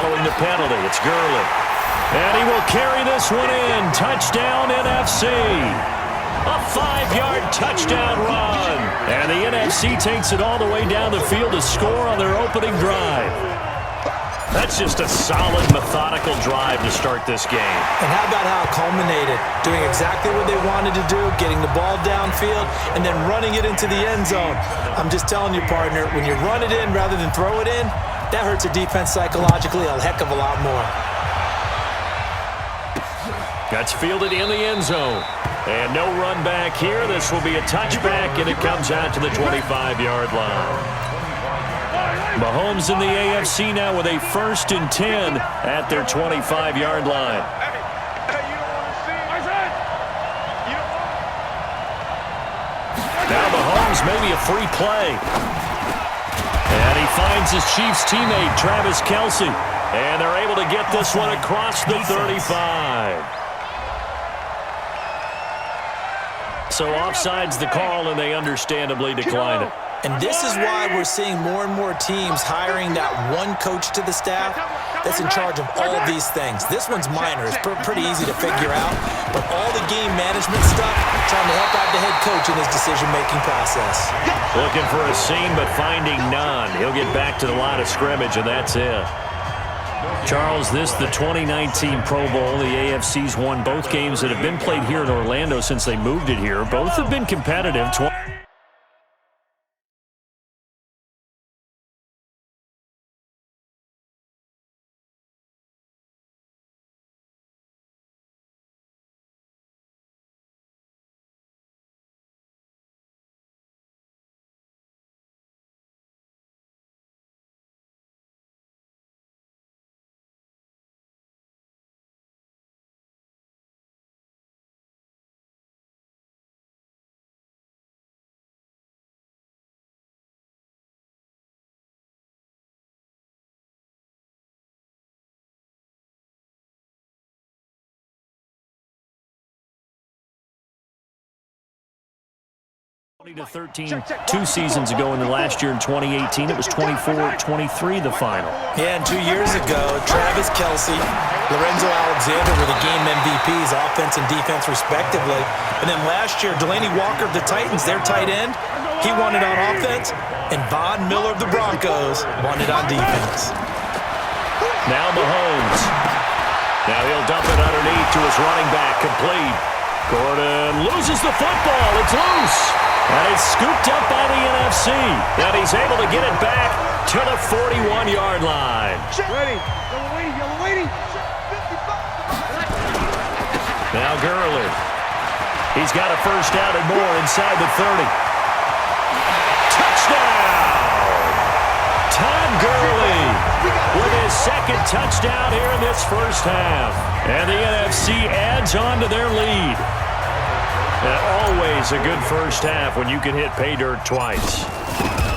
following the penalty. It's Gurley. And he will carry this one in. Touchdown, NFC. A 5-yard touchdown run. And the NFC takes it all the way down the field to score on their opening drive. That's just a solid, methodical drive to start this game. And how about how it culminated? Doing exactly what they wanted to do, getting the ball downfield, and then running it into the end zone. I'm just telling you, partner, when you run it in rather than throw it in, that hurts a defense psychologically a heck of a lot more. That's fielded in the end zone. And no run back here. This will be a touchback, and it comes out to the 25-yard line. Mahomes in the AFC now with a 1st and 10 at their 25-yard line. Now Mahomes, maybe a free play. And he finds his Chiefs teammate, Travis Kelce. And they're able to get this one across the 35. So offside's the call, and they understandably decline it. And this is why we're seeing more and more teams hiring that one coach to the staff that's in charge of all of these things. This one's minor. It's pretty easy to figure out. But all the game management stuff, trying to help out the head coach in his decision-making process. Looking for a seam, but finding none. He'll get back to the line of scrimmage, and that's it. Charles, this the 2019 Pro Bowl. The AFC's won both games that have been played here in Orlando since they moved it here. Both have been competitive. To 13 2 seasons ago, in the last year in 2018 it was 24-23 the final. Yeah, and 2 years ago Travis Kelce, Lorenzo Alexander were the game MVPs, offense and defense respectively. And then last year Delaney Walker of the Titans, their tight end, he won it on offense, and Von Miller of the Broncos won it on defense. Now Mahomes. Now he'll dump it underneath to his running back, complete. Gordon loses the football. It's loose. And it's scooped up by the NFC. And he's able to get it back to the 41-yard line. Ready. Yellow waiting, yellow waiting. Now Gurley. He's got a first down and more inside the 30. Touchdown! Todd Gurley with his second touchdown here in this first half. And the NFC adds on to their lead. And always a good first half when you can hit pay dirt twice.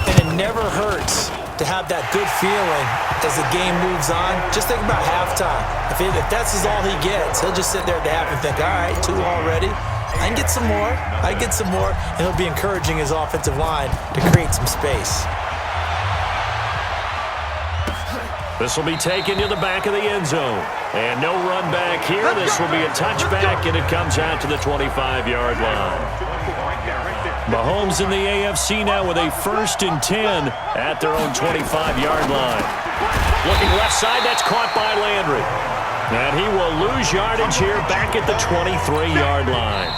And it never hurts to have that good feeling as the game moves on. Just think about halftime. If that's all he gets, he'll just sit there at the half and think, all right, 2 already. I can get some more. I can get some more. And he'll be encouraging his offensive line to create some space. This will be taken to the back of the end zone. And no run back here. This will be a touchback, and it comes out to the 25-yard line. Mahomes in the AFC now with a 1st and 10 at their own 25-yard line. Looking left side, that's caught by Landry. And he will lose yardage here back at the 23-yard line.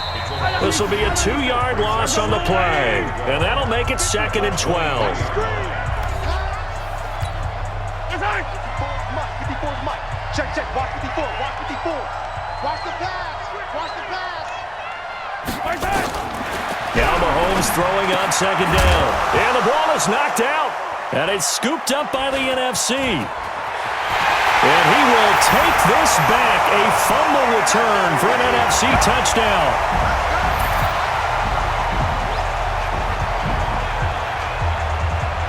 This will be a 2-yard loss on the play. And that'll make it 2nd and 12. Check, check. Watch 54. Watch 54. Watch the pass. Watch the pass. Now Mahomes throwing on 2nd down. And the ball is knocked out. And it's scooped up by the NFC. And he will take this back. A fumble return for an NFC touchdown.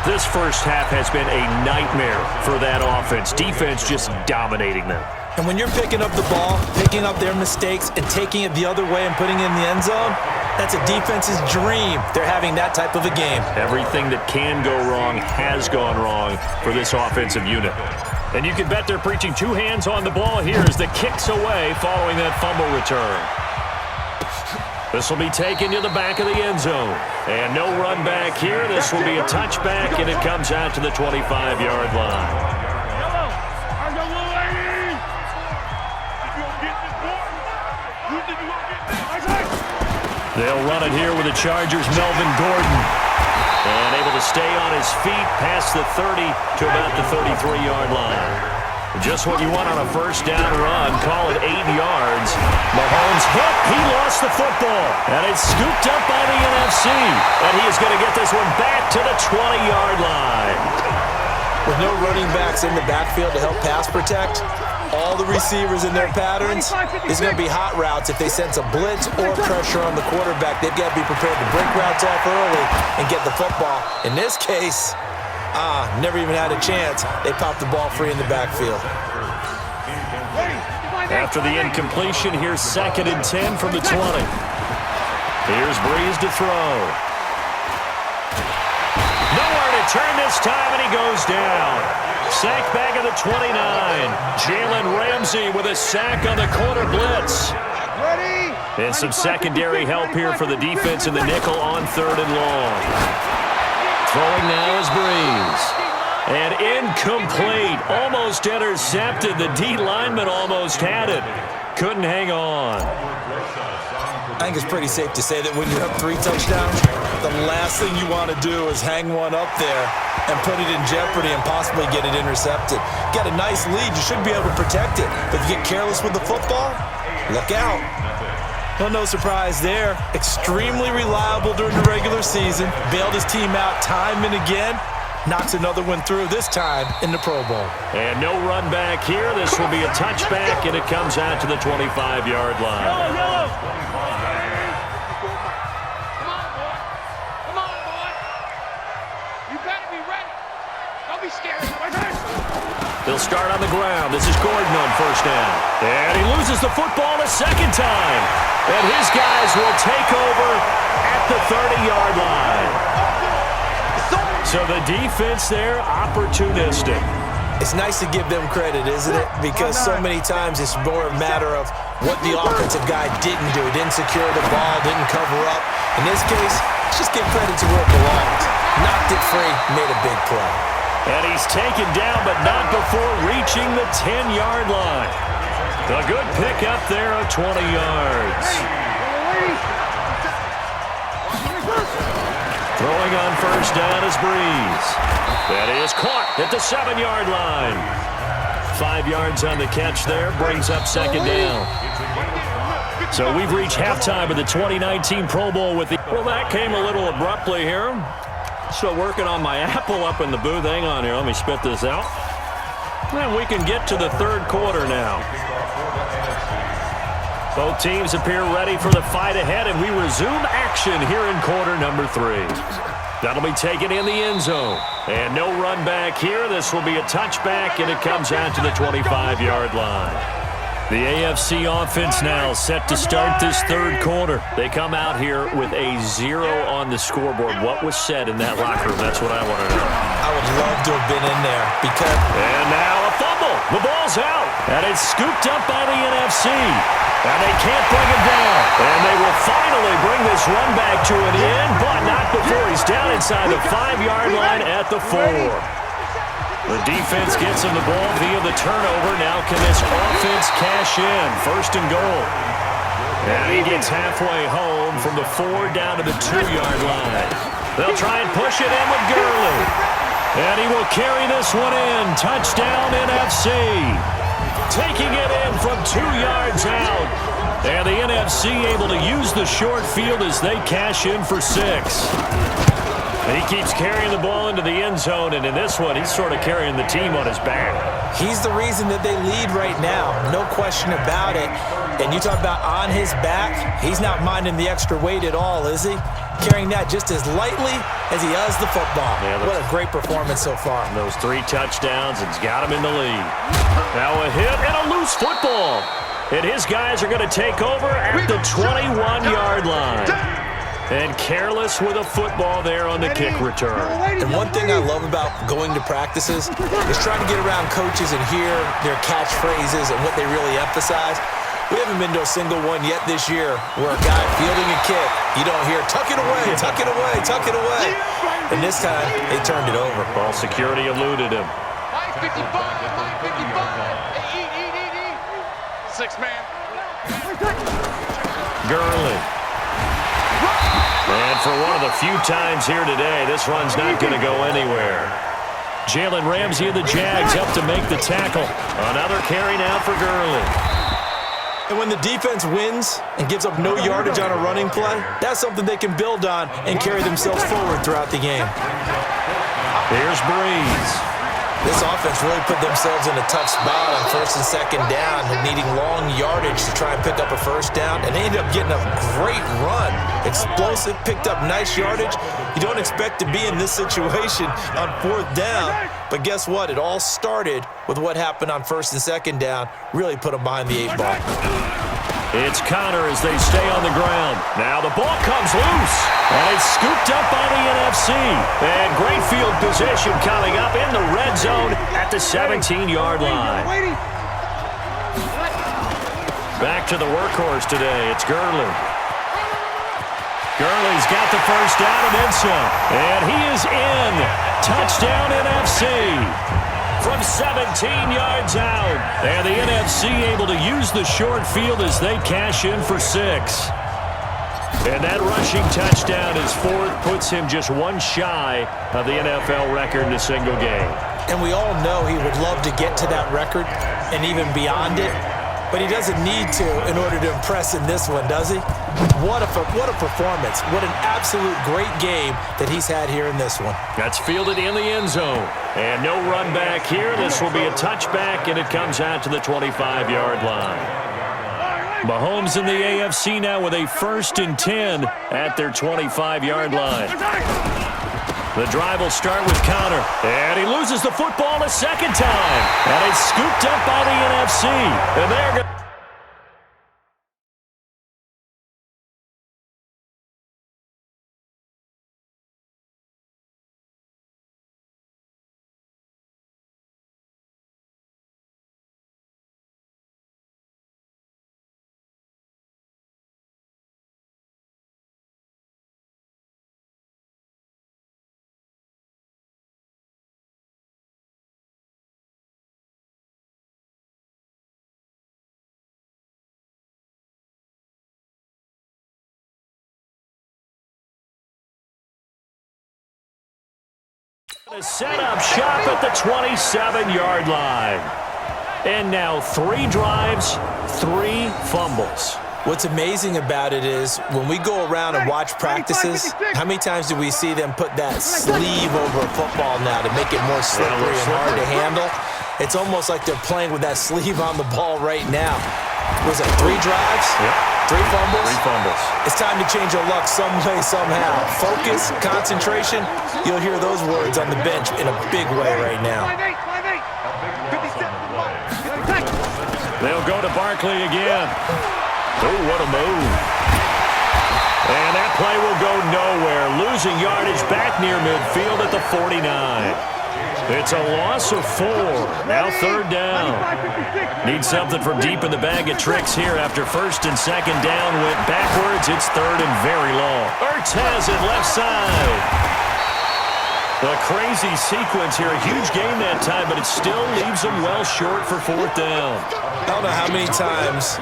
This first half has been a nightmare for that offense. Defense just dominating them. And when you're picking up the ball, picking up their mistakes, and taking it the other way and putting it in the end zone, that's a defense's dream. They're having that type of a game. Everything that can go wrong has gone wrong for this offensive unit. And you can bet they're preaching two hands on the ball here as the kick's away following that fumble return. This will be taken to the back of the end zone. And no run back here. This will be a touchback, and it comes out to the 25-yard line. They'll run it here with the Chargers' Melvin Gordon. And able to stay on his feet past the 30 to about the 33-yard line. Just what you want on a first down run. Call it 8 yards. Mahomes hit. He lost the football. And it's scooped up by the NFC. And he is going to get this one back to the 20-yard line. With no running backs in the backfield to help pass protect, all the receivers in their patterns, there's going to be hot routes if they sense a blitz or pressure on the quarterback. They've got to be prepared to break routes off early and get the football. In this case, never even had a chance. They popped the ball free in the backfield. After the incompletion, here's 2nd and 10 from the 20. Here's Breeze to throw. Nowhere to turn this time, and he goes down. Sack back at the 29. Jalen Ramsey with a sack on the corner blitz. And some secondary help here for the defense in the nickel on 3rd and long. Throwing now is Breeze. And incomplete. Almost intercepted. The D lineman almost had it. Couldn't hang on. I think it's pretty safe to say that when you have 3 touchdowns, the last thing you want to do is hang one up there and put it in jeopardy and possibly get it intercepted. Get a nice lead, you should be able to protect it. But if you get careless with the football, look out. Well, no surprise there. Extremely reliable during the regular season. Bailed his team out time and again. Knocks another one through, this time in the Pro Bowl. And no run back here. This will be a touchback, and it comes out to the 25-yard line. They'll start on the ground. This is Gordon on first down. And he loses the football a second time. And his guys will take over at the 30-yard line. So the defense there, opportunistic. It's nice to give them credit, isn't it? Because so many times it's more a matter of what the offensive guy didn't do. Didn't secure the ball, didn't cover up. In this case, just give credit to where it belongs. Knocked it free, made a big play. And he's taken down, but not before reaching the 10-yard line. A good pick up there of 20 yards. Throwing on first down is Breeze. That is caught at the 7-yard line. 5 yards on the catch there, brings up second down. So we've reached halftime of the 2019 Pro Bowl with the... Well, that came a little abruptly here. Still working on my apple up in the booth. Hang on here. Let me spit this out. And we can get to the 3rd quarter now. Both teams appear ready for the fight ahead, and we resume action here in quarter number 3. That'll be taken in the end zone. And no run back here. This will be a touchback, and it comes out to the 25-yard line. The AFC offense now set to start this 3rd quarter. They come out here with a 0 on the scoreboard. What was said in that locker room? That's what I want to know. I would love to have been in there because... And now a fumble. The ball's out. And it's scooped up by the NFC. And they can't bring him down. And they will finally bring this run back to an end, but not before he's down inside the 5-yard line at the 4. The defense gets him the ball via the turnover. Now can this offense cash in? 1st and goal. And he gets halfway home from the 4 down to the 2-yard line. They'll try and push it in with Gurley. And he will carry this one in. Touchdown NFC. Taking it in from 2 yards out. And the NFC able to use the short field as they cash in for 6. He keeps carrying the ball into the end zone, and in this one, he's sort of carrying the team on his back. He's the reason that they lead right now, no question about it. And you talk about on his back, he's not minding the extra weight at all, is he? Carrying that just as lightly as he does the football. Yeah, what a great performance so far. Those 3 touchdowns, it's got him in the lead. Now a hit and a loose football. And his guys are going to take over at the 21-yard line. And careless with a football there on the kick return. And one thing I love about going to practices is trying to get around coaches and hear their catchphrases and what they really emphasize. We haven't been to a single one yet this year where a guy fielding a kick, you don't hear, tuck it away, tuck it away, tuck it away. And this time, they turned it over. Ball security eluded him. 55, 55. Eat. 6 man. Gurley. And for one of the few times here today, this run's not going to go anywhere. Jalen Ramsey and the Jags up to make the tackle. Another carry now for Gurley. And when the defense wins and gives up no yardage on a running play, that's something they can build on and carry themselves forward throughout the game. Here's Breeze. This offense really put themselves in a tough spot on 1st and 2nd down, needing long yardage to try and pick up a 1st down, and they ended up getting a great run. Explosive, picked up nice yardage. You don't expect to be in this situation on 4th down, but guess what? It all started with what happened on 1st and 2nd down, really put them behind the 8 ball. It's Connor as they stay on the ground. Now the ball comes loose, and it's scooped up by the NFC. And great field position coming up in the red zone at the 17-yard line. Back to the workhorse today. It's Gurley. Gurley's got the 1st down and then some. And he is in. Touchdown NFC. From 17 yards out. And the NFC able to use the short field as they cash in for 6. And that rushing touchdown is 4th, puts him just one shy of the NFL record in a single game. And we all know he would love to get to that record and even beyond it, but he doesn't need to in order to impress in this one, does he? What a performance. What an absolute great game that he's had here in this one. That's fielded in the end zone. And no run back here. This will be a touchback, and it comes out to the 25-yard line. Mahomes in the AFC now with a 1st and 10 at their 25-yard line. The drive will start with Connor, and he loses the football a 2nd time. And it's scooped up by the NFC. And they're going to... set up shop at the 27-yard line. And now 3 drives, 3 fumbles. What's amazing about it is when we go around and watch practices, how many times do we see them put that sleeve over a football now to make it more slippery and hard to handle? It's almost like they're playing with that sleeve on the ball right now. Was it 3 drives? Yep. 3 fumbles? 3 fumbles. It's time to change your luck some way, somehow. Focus, concentration. You'll hear those words on the bench in a big way right now. They'll go to Barkley again. Oh, what a move. And that play will go nowhere. Losing yardage back near midfield at the 49. It's a loss of 4. Now 3rd down. Need something from deep in the bag of tricks here after 1st and 2nd down went backwards. It's 3rd and very long. Ertz has it left side. A crazy sequence here. A huge game that time, but it still leaves them well short for 4th down. I don't know how many times,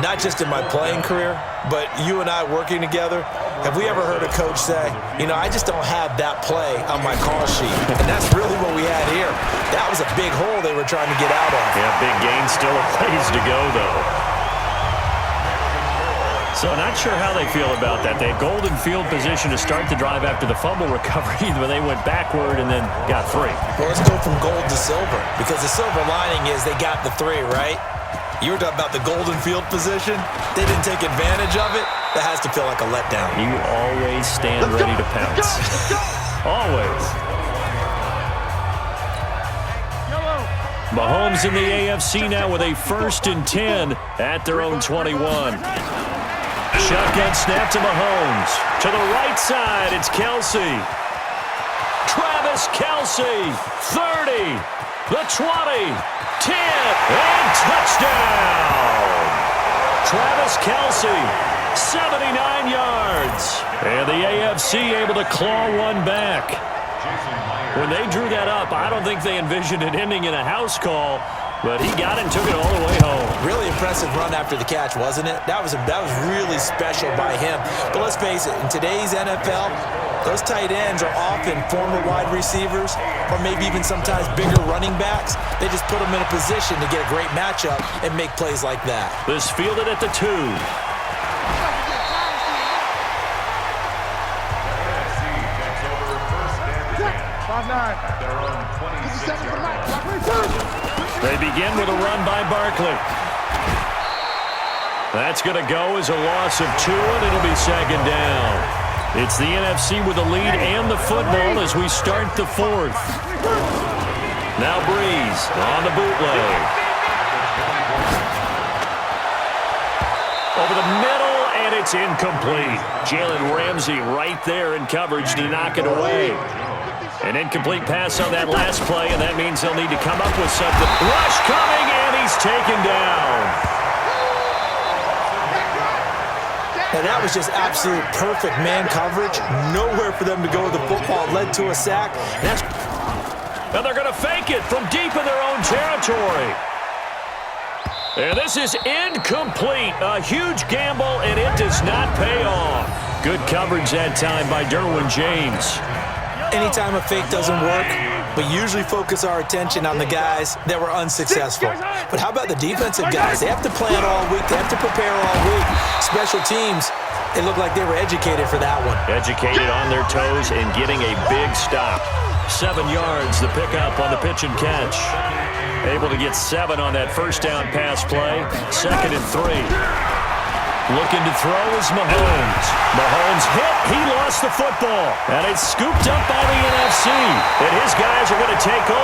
not just in my playing career, but you and I working together, have we ever heard a coach say, you know, I just don't have that play on my call sheet. And that's really what we had here. That was a big hole they were trying to get out of. Yeah, big gain, still a ways to go, though. So not sure how they feel about that. They had golden field position to start the drive after the fumble recovery, but they went backward and then got 3. Well, let's go from gold to silver, because the silver lining is they got the 3, right? You were talking about the golden field position. They didn't take advantage of it. That has to feel like a letdown. You always stand ready to pounce. Always. Mahomes in the AFC now with a 1st and 10 at their own 21. Shotgun snap to Mahomes. To the right side, it's Kelsey. Travis Kelsey, 30, the 20, 10, and touchdown! Travis Kelsey, 79 yards. And the AFC able to claw one back. When they drew that up, I don't think they envisioned it ending in a house call, but he got it and took it all the way home. Really impressive run after the catch, wasn't it? That was really special by him. But let's face it, in today's NFL, those tight ends are often former wide receivers or maybe even sometimes bigger running backs. They just put them in a position to get a great matchup and make plays like that. This fielded at the 2. 5-9. They begin with a run by Barkley. That's going to go as a loss of 2, and it'll be second down. It's the NFC with the lead and the football as we start the 4th. Now Breeze on the bootleg. Over the middle, and it's incomplete. Jalen Ramsey right there in coverage to knock it away. An incomplete pass on that last play, and that means they'll need to come up with something. Rush coming, and he's taken down. And that was just absolute perfect man coverage. Nowhere for them to go with the football. Led to a sack. And they're going to fake it from deep in their own territory. And this is incomplete. A huge gamble, and it does not pay off. Good coverage that time by Derwin James. Anytime a fake doesn't work, we usually focus our attention on the guys that were unsuccessful. But how about the defensive guys? They have to plan all week. They have to prepare all week. Special teams, it looked like they were educated for that one. Educated on their toes and getting a big stop. 7 yards, the pickup on the pitch and catch. Able to get 7 on that first down pass play. 2nd and 3. Looking to throw is Mahomes. Mahomes hit. He lost the football. And it's scooped up by the NFC. And his guys are going to take over.